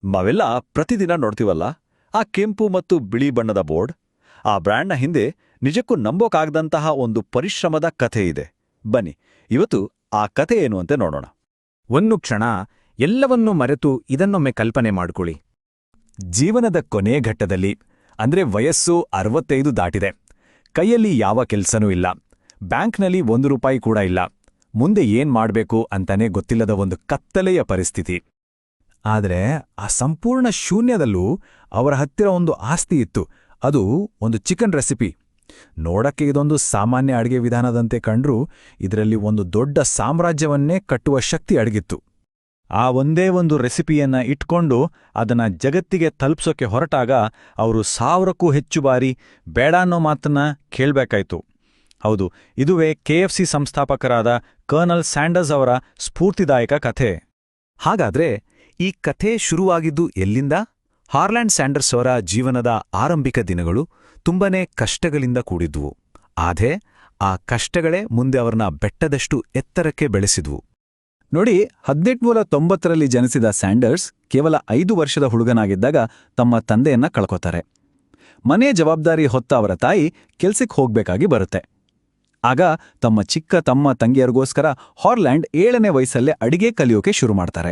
ನಾವೆಲ್ಲ ಪ್ರತಿದಿನ ನೋಡ್ತೀವಲ್ಲ, ಆ ಕೆಂಪು ಮತ್ತು ಬಿಳಿ ಬಣ್ಣದ ಬೋರ್ಡ್. ಆ ಬ್ರ್ಯಾಂಡ್ನ ಹಿಂದೆ ನಿಜಕ್ಕೂ ನಂಬೋಕಾಗದಂತಹ ಒಂದು ಪರಿಶ್ರಮದ ಕಥೆ ಇದೆ. ಬನ್ನಿ, ಇವತ್ತು ಆ ಕಥೆ ಏನು ಅಂತ ನೋಡೋಣ. ಒಂದು ಕ್ಷಣ ಎಲ್ಲವನ್ನೂ ಮರೆತು ಇದನ್ನೊಮ್ಮೆ ಕಲ್ಪನೆ ಮಾಡ್ಕೊಳ್ಳಿ. ಜೀವನದ ಕೊನೆ ಘಟ್ಟದಲ್ಲಿ, ಅಂದ್ರೆ ವಯಸ್ಸು 65 ದಾಟಿದೆ. ಕೈಯಲ್ಲಿ ಯಾವ ಕೆಲ್ಸನೂ ಇಲ್ಲ, ಬ್ಯಾಂಕ್ನಲ್ಲಿ ₹1 ಕೂಡ ಇಲ್ಲ. ಮುಂದೆ ಏನ್ ಮಾಡ್ಬೇಕು ಅಂತಾನೆ ಗೊತ್ತಿಲ್ಲದ ಒಂದು ಕತ್ತಲೆಯ ಪರಿಸ್ಥಿತಿ. ಆದ್ರೆ ಆ ಸಂಪೂರ್ಣ ಶೂನ್ಯದಲ್ಲೂ ಅವರ ಹತ್ತಿರ ಒಂದು ಆಸ್ತಿ ಇತ್ತು. ಅದು ಒಂದು ಚಿಕನ್ ರೆಸಿಪಿ. ನೋಡಕ್ಕೆ ಇದೊಂದು ಸಾಮಾನ್ಯ ಅಡಿಗೆ ವಿಧಾನದಂತೆ ಕಂಡ್ರೂ ಇದರಲ್ಲಿ ಒಂದು ದೊಡ್ಡ ಸಾಮ್ರಾಜ್ಯವನ್ನೇ ಕಟ್ಟುವ ಶಕ್ತಿ ಅಡಗಿತ್ತು. ಆ ಒಂದೇ ಒಂದು ರೆಸಿಪಿಯನ್ನ ಇಟ್ಕೊಂಡು ಅದನ್ನ ಜಗತ್ತಿಗೆ ತಲುಪ್ಸೋಕೆ ಹೊರಟಾಗ ಅವರು 1000ಕ್ಕೂ ಹೆಚ್ಚು ಬಾರಿ ಬೇಡ ಅನ್ನೋ ಮಾತನ್ನ ಕೇಳ್ಬೇಕಾಯ್ತು. ಹೌದು, ಇದುವೇ KFC ಸಂಸ್ಥಾಪಕರಾದ ಕರ್ನಲ್ ಸ್ಯಾಂಡರ್ಸ್ ಅವರ ಸ್ಫೂರ್ತಿದಾಯಕ ಕಥೆ. ಹಾಗಾದ್ರೆ ಈ ಕಥೆ ಶುರುವಾಗಿದ್ದು ಎಲ್ಲಿಂದ? ಹಾರ್ಲ್ಯಾಂಡ್ ಸ್ಯಾಂಡರ್ಸ್ ಅವರ ಜೀವನದ ಆರಂಭಿಕ ದಿನಗಳು ತುಂಬನೇ ಕಷ್ಟಗಳಿಂದ ಕೂಡಿದ್ವು. ಆದ್ರೆ ಆ ಕಷ್ಟಗಳೇ ಮುಂದೆ ಅವರನ್ನ ಬೆಟ್ಟದಷ್ಟು ಎತ್ತರಕ್ಕೆ ಬೆಳೆಸಿದ್ವು. ನೋಡಿ, 1890ರಲ್ಲಿ ಜನಿಸಿದ ಸ್ಯಾಂಡರ್ಸ್ ಕೇವಲ 5 ವರ್ಷದ ಹುಡುಗನಾಗಿದ್ದಾಗ ತಮ್ಮ ತಂದೆಯನ್ನ ಕಳ್ಕೊತಾರೆ. ಮನೆ ಜವಾಬ್ದಾರಿ ಹೊತ್ತ ಅವರ ತಾಯಿ ಕೆಲ್ಸಕ್ಕೆ ಹೋಗ್ಬೇಕಾಗಿ ಬರುತ್ತೆ. ಆಗ ತಮ್ಮ ಚಿಕ್ಕ ತಮ್ಮ ತಂಗಿಯರಿಗೋಸ್ಕರ ಹಾರ್ಲ್ಯಾಂಡ್ 7ನೇ ವಯಸ್ಸಲ್ಲೇ ಅಡಿಗೆ ಕಲಿಯೋಕೆ ಶುರು ಮಾಡ್ತಾರೆ.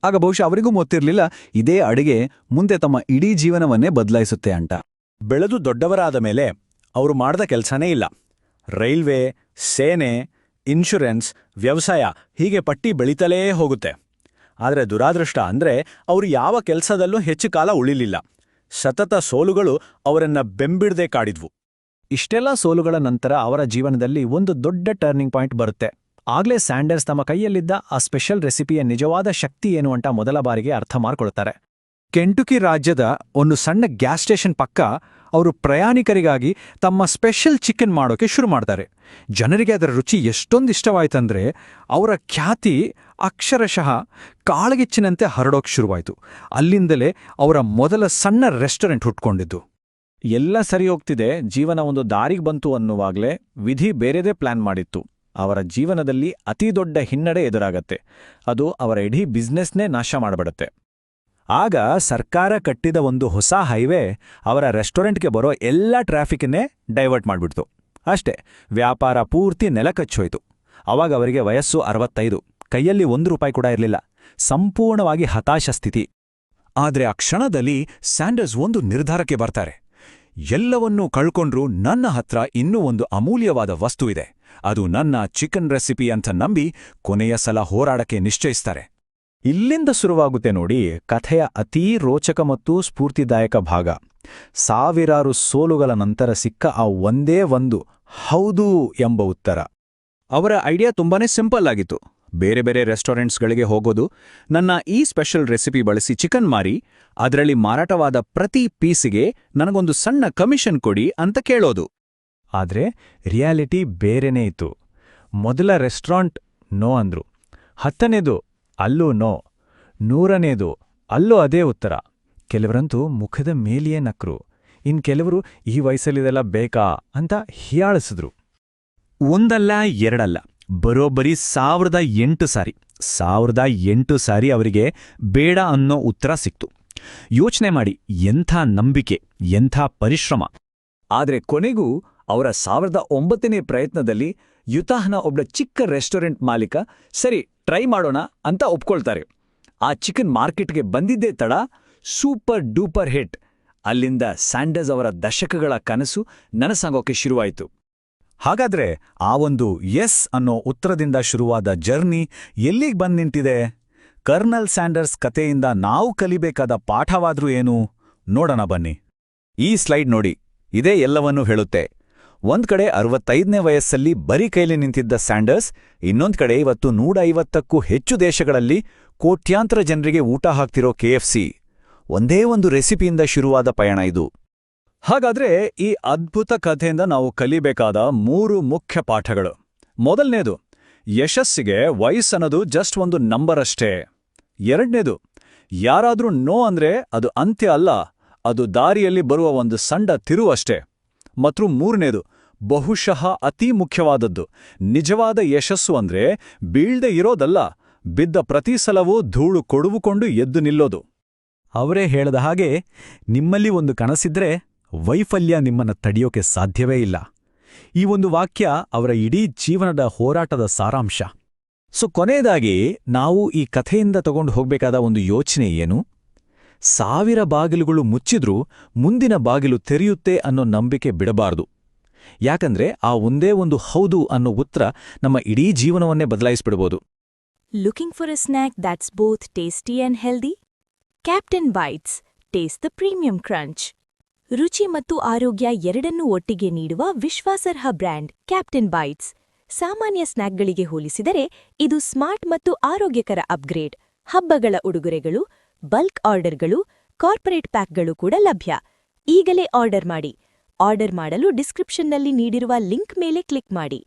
ಆಗ ಬಹುಶಃ ಅವರಿಗೂ ಗೊತ್ತಿರಲಿಲ್ಲ ಇದೇ ಅಡಿಗೆ ಮುಂದೆ ತಮ್ಮ ಇಡೀ ಜೀವನವನ್ನೇ ಬದಲಾಯಿಸುತ್ತೆ ಅಂತ. ಬೆಳೆದು ದೊಡ್ಡವರಾದ ಮೇಲೆ ಅವರು ಮಾಡ್ದ ಕೆಲಸನೇ ಇಲ್ಲ. ರೈಲ್ವೆ, ಸೇನೆ, ಇನ್ಶೂರೆನ್ಸ್, ವ್ಯವಸಾಯ ಹೀಗೆ ಪಟ್ಟಿ ಬೆಳೀತಲೇ ಹೋಗುತ್ತೆ. ಆದರೆ ದುರಾದೃಷ್ಟ ಅಂದ್ರೆ ಅವರು ಯಾವ ಕೆಲಸದಲ್ಲೂ ಹೆಚ್ಚು ಕಾಲ ಉಳಿಲಿಲ್ಲ. ಸತತ ಸೋಲುಗಳು ಅವರನ್ನ ಬೆಂಬಿಡದೆ ಕಾಡಿದ್ವು. ಇಷ್ಟೆಲ್ಲ ಸೋಲುಗಳ ನಂತರ ಅವರ ಜೀವನದಲ್ಲಿ ಒಂದು ದೊಡ್ಡ ಟರ್ನಿಂಗ್ ಪಾಯಿಂಟ್ ಬರುತ್ತೆ. ಆಗ್ಲೇ ಸ್ಯಾಂಡರ್ಸ್ ತಮ್ಮ ಕೈಯಲ್ಲಿದ್ದ ಆ ಸ್ಪೆಷಲ್ ರೆಸಿಪಿಯ ನಿಜವಾದ ಶಕ್ತಿ ಏನು ಅಂತ ಮೊದಲ ಬಾರಿಗೆ ಅರ್ಥ ಮಾಡ್ಕೊಳ್ತಾರೆ. ಕೆಂಟುಕಿ ರಾಜ್ಯದ ಒಂದು ಸಣ್ಣ ಗ್ಯಾಸ್ ಸ್ಟೇಷನ್ ಪಕ್ಕ ಅವರು ಪ್ರಯಾಣಿಕರಿಗಾಗಿ ತಮ್ಮ ಸ್ಪೆಷಲ್ ಚಿಕನ್ ಮಾಡೋಕೆ ಶುರು ಮಾಡ್ತಾರೆ. ಜನರಿಗೆ ಅದರ ರುಚಿ ಎಷ್ಟೊಂದು ಇಷ್ಟವಾಯ್ತಂದ್ರೆ ಅವರ ಖ್ಯಾತಿ ಅಕ್ಷರಶಃ ಕಾಳಗಿಚ್ಚಿನಂತೆ ಹರಡೋಕೆ ಶುರುವಾಯಿತು. ಅಲ್ಲಿಂದಲೇ ಅವರ ಮೊದಲ ಸಣ್ಣ ರೆಸ್ಟೋರೆಂಟ್ ಹುಟ್ಕೊಂಡಿದ್ದು. ಎಲ್ಲ ಸರಿ ಹೋಗ್ತಿದೆ, ಜೀವನ ಒಂದು ದಾರಿಗೆ ಬಂತು ಅನ್ನುವಾಗ್ಲೇ ವಿಧಿ ಬೇರೆದೇ ಪ್ಲಾನ್ ಮಾಡಿತ್ತು. ಅವರ ಜೀವನದಲ್ಲಿ ಅತಿ ದೊಡ್ಡ ಹಿನ್ನಡೆ ಎದುರಾಗತ್ತೆ. ಅದು ಅವರ ಇಡೀ ಬಿಸ್ನೆಸ್ನೇ ನಾಶ ಮಾಡಿಬಿಡುತ್ತೆ. ಆಗ ಸರ್ಕಾರ ಕಟ್ಟಿದ ಒಂದು ಹೊಸ ಹೈವೇ ಅವರ ರೆಸ್ಟೋರೆಂಟ್ಗೆ ಬರೋ ಎಲ್ಲ ಟ್ರಾಫಿಕನ್ನೇ ಡೈವರ್ಟ್ ಮಾಡಿಬಿಡ್ತು. ಅಷ್ಟೇ, ವ್ಯಾಪಾರ ಪೂರ್ತಿ ನೆಲಕಚ್ಚೋಯ್ತು. ಅವಾಗ ಅವರಿಗೆ ವಯಸ್ಸು 65, ಕೈಯಲ್ಲಿ ₹1 ಕೂಡ ಇರಲಿಲ್ಲ. ಸಂಪೂರ್ಣವಾಗಿ ಹತಾಶ ಸ್ಥಿತಿ. ಆದ್ರೆ ಆ ಕ್ಷಣದಲ್ಲಿ ಸ್ಯಾಂಡರ್ಸ್ ಒಂದು ನಿರ್ಧಾರಕ್ಕೆ ಬರ್ತಾರೆ. ಎಲ್ಲವನ್ನೂ ಕಳ್ಕೊಂಡ್ರೂ ನನ್ನ ಹತ್ರ ಇನ್ನೂ ಒಂದು ಅಮೂಲ್ಯವಾದ ವಸ್ತು ಇದೆ, ಅದು ನನ್ನ ಚಿಕನ್ ರೆಸಿಪಿ ಅಂತ ನಂಬಿ ಕೊನೆಯ ಸಲ ಹೋರಾಡಕ್ಕೆ ನಿಶ್ಚಯಿಸ್ತಾರೆ. ಇಲ್ಲಿಂದ ಶುರುವಾಗುತ್ತೆ ನೋಡಿ ಕಥೆಯ ಅತೀ ರೋಚಕ ಮತ್ತು ಸ್ಫೂರ್ತಿದಾಯಕ ಭಾಗ. ಸಾವಿರಾರು ಸೋಲುಗಳ ನಂತರ ಸಿಕ್ಕ ಆ ಒಂದೇ ಒಂದು ಹೌದು ಎಂಬ ಉತ್ತರ. ಅವರ ಐಡಿಯಾ ತುಂಬಾನೇ ಸಿಂಪಲ್ ಆಗಿತ್ತು. ಬೇರೆ ಬೇರೆ ರೆಸ್ಟೋರೆಂಟ್ಸ್ಗಳಿಗೆ ಹೋಗೋದು, ನನ್ನ ಈ ಸ್ಪೆಷಲ್ ರೆಸಿಪಿ ಬಳಸಿ ಚಿಕನ್ ಮಾರಿ, ಅದರಲ್ಲಿ ಮಾರಾಟವಾದ ಪ್ರತಿ ಪೀಸಿಗೆ ನನಗೊಂದು ಸಣ್ಣ ಕಮಿಷನ್ ಕೊಡಿ ಅಂತ ಕೇಳೋದು. ಆದ್ರೆ ರಿಯಾಲಿಟಿ ಬೇರೆನೇ ಇತ್ತು. ಮೊದಲ ರೆಸ್ಟೋರೆಂಟ್ ನೋ ಅಂದ್ರು. 10ನೇದು ಅಲ್ಲೂ ನೋ. 100ನೇದು ಅಲ್ಲೂ ಅದೇ ಉತ್ತರ. ಕೆಲವರಂತೂ ಮುಖದ ಮೇಲಿಯೇ ನಕ್ರು. ಕೆಲವರು ಈ ವಯಸ್ಸಲ್ಲಿದೆಲ್ಲ ಬೇಕಾ ಅಂತ ಹೀಯಾಳಿಸಿದ್ರು. ಒಂದಲ್ಲ ಎರಡಲ್ಲ, ಬರೋಬ್ಬರಿ 1008 ಸಾರಿ ಅವರಿಗೆ ಬೇಡ ಅನ್ನೋ ಉತ್ತರ ಸಿಕ್ತು. ಯೋಚನೆ ಮಾಡಿ, ಎಂಥ ನಂಬಿಕೆ, ಎಂಥ ಪರಿಶ್ರಮ. ಆದ್ರೆ ಕೊನೆಗೂ ಅವರ 1009ನೇ ಪ್ರಯತ್ನದಲ್ಲಿ ಯುತಾಹ್ನ ಒಬ್ಬ ಚಿಕ್ಕ ರೆಸ್ಟೋರೆಂಟ್ ಮಾಲೀಕ ಸರಿ ಟ್ರೈ ಮಾಡೋಣ ಅಂತ ಒಪ್ಕೊಳ್ತಾರೆ. ಆ ಚಿಕನ್ ಮಾರ್ಕೆಟ್ಗೆ ಬಂದಿದ್ದೇ ತಡ ಸೂಪರ್ ಡೂಪರ್ ಹಿಟ್. ಅಲ್ಲಿಂದ ಸ್ಯಾಂಡರ್ಸ್ ಅವರ ದಶಕಗಳ ಕನಸು ನನಸಾಗೋಕೆ ಶುರುವಾಯಿತು. ಹಾಗಾದ್ರೆ ಆ ಒಂದು ಎಸ್ ಅನ್ನೋ ಉತ್ತರದಿಂದ ಶುರುವಾದ ಜರ್ನಿ ಎಲ್ಲಿಗೆ ಬಂದು ನಿಂತಿದೆ? ಕರ್ನಲ್ ಸ್ಯಾಂಡರ್ಸ್ ಕಥೆಯಿಂದ ನಾವು ಕಲಿಬೇಕಾದ ಪಾಠವಾದ್ರೂ ಏನು ನೋಡೋಣ ಬನ್ನಿ. ಈ ಸ್ಲೈಡ್ ನೋಡಿ, ಇದೇ ಎಲ್ಲವನ್ನೂ ಹೇಳುತ್ತೆ. ಒಂದ್ ಕಡೆ 65ನೇ ವಯಸ್ಸಲ್ಲಿ ಬರೀ ಕೈಲಿ ನಿಂತಿದ್ದ ಸ್ಯಾಂಡರ್ಸ್, ಇನ್ನೊಂದ್ ಕಡೆ ಇವತ್ತು 150ಕ್ಕೂ ಹೆಚ್ಚು ದೇಶಗಳಲ್ಲಿ ಕೋಟ್ಯಾಂತರ ಜನರಿಗೆ ಊಟ ಹಾಕ್ತಿರೋ KFC. ಒಂದೇ ಒಂದು ರೆಸಿಪಿಯಿಂದ ಶುರುವಾದ ಪಯಣ ಇದು. ಹಾಗಾದ್ರೆ ಈ ಅದ್ಭುತ ಕಥೆಯಿಂದ ನಾವು ಕಲಿಬೇಕಾದ 3 ಮುಖ್ಯ ಪಾಠಗಳು. ಮೊದಲನೇದು, ಯಶಸ್ಸಿಗೆ ವಯಸ್ಸನ್ನೋದು ಜಸ್ಟ್ ಒಂದು ನಂಬರ್ ಅಷ್ಟೇ. ಎರಡನೇದು, ಯಾರಾದ್ರೂ ನೋ ಅಂದ್ರೆ ಅದು ಅಂತ್ಯ ಅಲ್ಲ, ಅದು ದಾರಿಯಲ್ಲಿ ಬರುವ ಒಂದು ಸಣ್ಣ ತಿರುವಷ್ಟೇ. ಮತ್ತು 3ನೇದು, ಬಹುಶಃ ಅತೀ ಮುಖ್ಯವಾದದ್ದು, ನಿಜವಾದ ಯಶಸ್ಸು ಅಂದ್ರೆ ಬೀಳ್ದೆ ಇರೋದಲ್ಲ, ಬಿದ್ದ ಪ್ರತಿ ಸಲವೂ ಧೂಳು ಕೊಡುವುಕೊಂಡು ಎದ್ದು ನಿಲ್ಲೋದು. ಅವರೇ ಹೇಳದ ಹಾಗೆ, ನಿಮ್ಮಲ್ಲಿ ಒಂದು ಕನಸಿದ್ರೆ ವೈಫಲ್ಯ ನಿಮ್ಮನ್ನ ತಡೆಯೋಕೆ ಸಾಧ್ಯವೇ ಇಲ್ಲ. ಈ ಒಂದು ವಾಕ್ಯ ಅವರ ಇಡೀ ಜೀವನದ ಹೋರಾಟದ ಸಾರಾಂಶ. ಸೊ ಕೊನೆಯದಾಗಿ ನಾವು ಈ ಕಥೆಯಿಂದ ತಗೊಂಡು ಹೋಗ್ಬೇಕಾದ ಒಂದು ಯೋಚನೆ ಏನು? 1000 ಬಾಗಿಲುಗಳು ಮುಚ್ಚಿದ್ರೂ ಮುಂದಿನ ಬಾಗಿಲು ತೆರೆಯುತ್ತೆ ಅನ್ನೋ ನಂಬಿಕೆ ಬಿಡಬಾರ್ದು. ಯಾಕಂದ್ರೆ ಆ ಒಂದೇ ಒಂದು ಹೌದು ಅನ್ನೋ ಉತ್ತರ ನಮ್ಮ ಇಡೀ ಜೀವನವನ್ನೇ ಬದಲಾಯಿಸ್ಬಿಡ್ಬೋದು. Looking for a snack that's both tasty and healthy? Captain Bites. Taste the premium crunch. ರುಚಿ ಮತ್ತು ಆರೋಗ್ಯ ಎರಡನ್ನೂ ಒಟ್ಟಿಗೆ ನೀಡುವ ವಿಶ್ವಾಸಾರ್ಹ ಬ್ರ್ಯಾಂಡ್ ಕ್ಯಾಪ್ಟನ್ ಬೈಟ್ಸ್. ಸಾಮಾನ್ಯ ಸ್ನ್ಯಾಕ್ಗಳಿಗೆ ಹೋಲಿಸಿದರೆ ಇದು ಸ್ಮಾರ್ಟ್ ಮತ್ತು ಆರೋಗ್ಯಕರ ಅಪ್ಗ್ರೇಡ್. ಹಬ್ಬಗಳ ಉಡುಗೊರೆಗಳು, ಬಲ್ಕ್ ಆರ್ಡರ್ಗಳು, ಕಾರ್ಪೊರೇಟ್ ಪ್ಯಾಕ್ಗಳು ಕೂಡ ಲಭ್ಯ. ಈಗಲೇ ಆರ್ಡರ್ ಮಾಡಿ. ಆರ್ಡರ್ ಮಾಡಲು ಡಿಸ್ಕ್ರಿಪ್ಷನ್ನಲ್ಲಿ ನೀಡಿರುವ ಲಿಂಕ್ ಮೇಲೆ ಕ್ಲಿಕ್ ಮಾಡಿ.